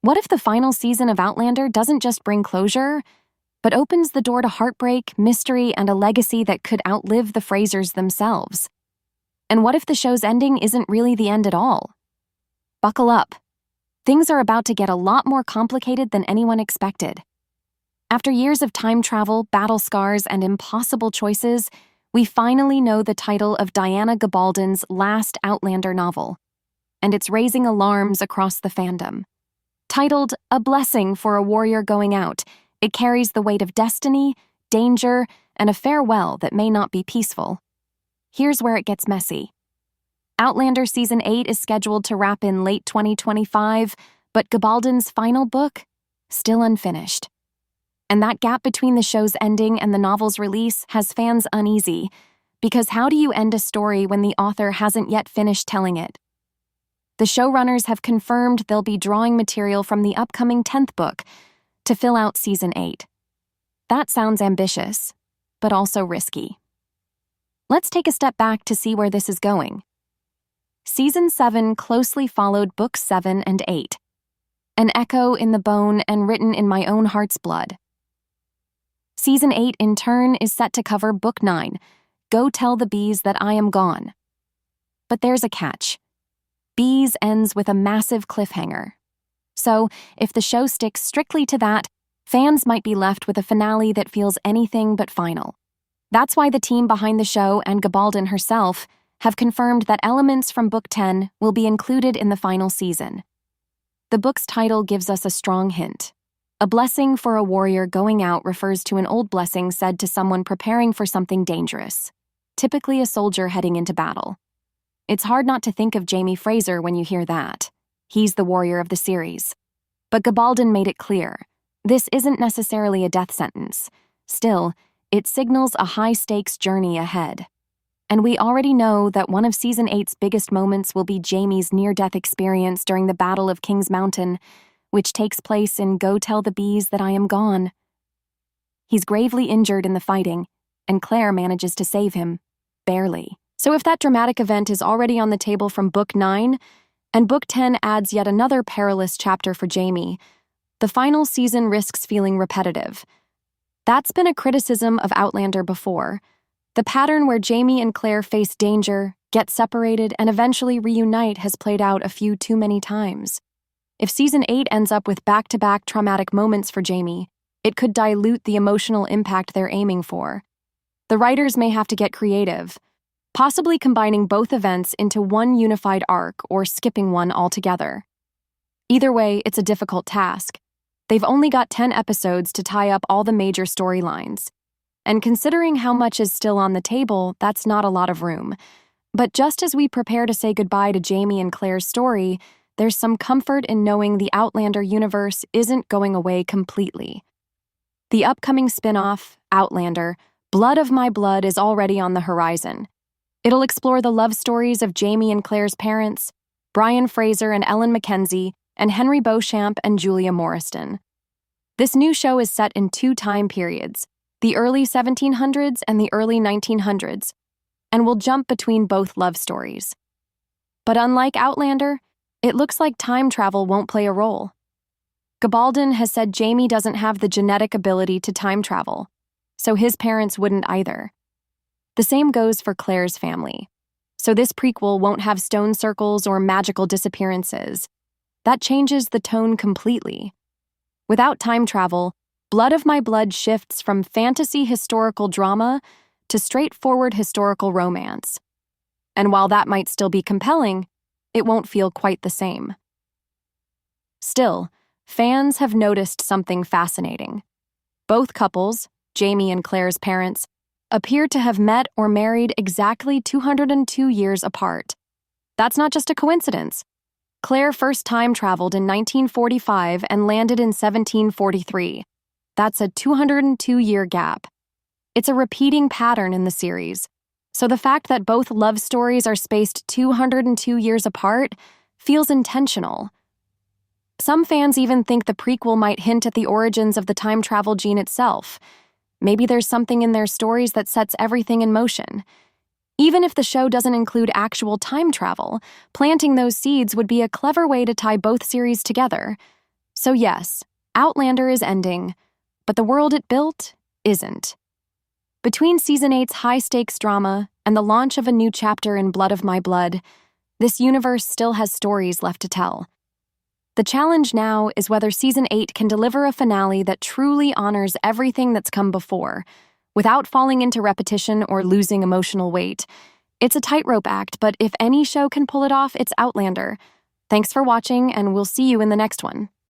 What if the final season of Outlander doesn't just bring closure, but opens the door to heartbreak, mystery, and a legacy that could outlive the Frasers themselves? And what if the show's ending isn't really the end at all? Buckle up. Things are about to get a lot more complicated than anyone expected. After years of time travel, battle scars, and impossible choices, we finally know the title of Diana Gabaldon's last Outlander novel, and it's raising alarms across the fandom. Titled A Blessing for a Warrior Going Out, it carries the weight of destiny, danger, and a farewell that may not be peaceful. Here's where it gets messy. Outlander Season 8 is scheduled to wrap in late 2025, but Gabaldon's final book, still unfinished. And that gap between the show's ending and the novel's release has fans uneasy, because how do you end a story when the author hasn't yet finished telling it? The showrunners have confirmed they'll be drawing material from the upcoming 10th book to fill out Season 8. That sounds ambitious, but also risky. Let's take a step back to see where this is going. Season 7 closely followed Books 7 and 8, an echo in the bone and written in my own heart's blood. Season 8, in turn, is set to cover Book 9, Go Tell the Bees That I Am Gone. But there's a catch. Bees ends with a massive cliffhanger. So, if the show sticks strictly to that, fans might be left with a finale that feels anything but final. That's why the team behind the show and Gabaldon herself have confirmed that elements from Book 10 will be included in the final season. The book's title gives us a strong hint. A blessing for a warrior going out refers to an old blessing said to someone preparing for something dangerous, typically a soldier heading into battle. It's hard not to think of Jamie Fraser when you hear that. He's the warrior of the series. But Gabaldon made it clear, this isn't necessarily a death sentence. Still, it signals a high-stakes journey ahead. And we already know that one of Season 8's biggest moments will be Jamie's near-death experience during the Battle of King's Mountain, which takes place in Go Tell the Bees That I Am Gone. He's gravely injured in the fighting, and Claire manages to save him, barely. So if that dramatic event is already on the table from Book 9, and Book 10 adds yet another perilous chapter for Jamie, the final season risks feeling repetitive. That's been a criticism of Outlander before. The pattern where Jamie and Claire face danger, get separated, and eventually reunite has played out a few too many times. If Season 8 ends up with back-to-back traumatic moments for Jamie, it could dilute the emotional impact they're aiming for. The writers may have to get creative, possibly combining both events into one unified arc or skipping one altogether. Either way, it's a difficult task. They've only got 10 episodes to tie up all the major storylines. And considering how much is still on the table, that's not a lot of room. But just as we prepare to say goodbye to Jamie and Claire's story, there's some comfort in knowing the Outlander universe isn't going away completely. The upcoming spin-off, Outlander, Blood of My Blood, is already on the horizon. It'll explore the love stories of Jamie and Claire's parents, Brian Fraser and Ellen Mackenzie, and Henry Beauchamp and Julia Morriston. This new show is set in 2 time periods, the early 1700s and the early 1900s, and will jump between both love stories. But unlike Outlander, it looks like time travel won't play a role. Gabaldon has said Jamie doesn't have the genetic ability to time travel, so his parents wouldn't either. The same goes for Claire's family, so this prequel won't have stone circles or magical disappearances. That changes the tone completely. Without time travel, Blood of My Blood shifts from fantasy historical drama to straightforward historical romance. And while that might still be compelling, it won't feel quite the same. Still, fans have noticed something fascinating. Both couples, Jamie and Claire's parents, appear to have met or married exactly 202 years apart. That's not just a coincidence. Claire first time traveled in 1945 and landed in 1743. That's a 202-year gap. It's a repeating pattern in the series, so the fact that both love stories are spaced 202 years apart feels intentional. Some fans even think the prequel might hint at the origins of the time travel gene itself. Maybe there's something in their stories that sets everything in motion. Even if the show doesn't include actual time travel, planting those seeds would be a clever way to tie both series together. So yes, Outlander is ending, but the world it built isn't. Between Season 8's high-stakes drama and the launch of a new chapter in Blood of My Blood, this universe still has stories left to tell. The challenge now is whether Season 8 can deliver a finale that truly honors everything that's come before, without falling into repetition or losing emotional weight. It's a tightrope act, but if any show can pull it off, it's Outlander. Thanks for watching, and we'll see you in the next one.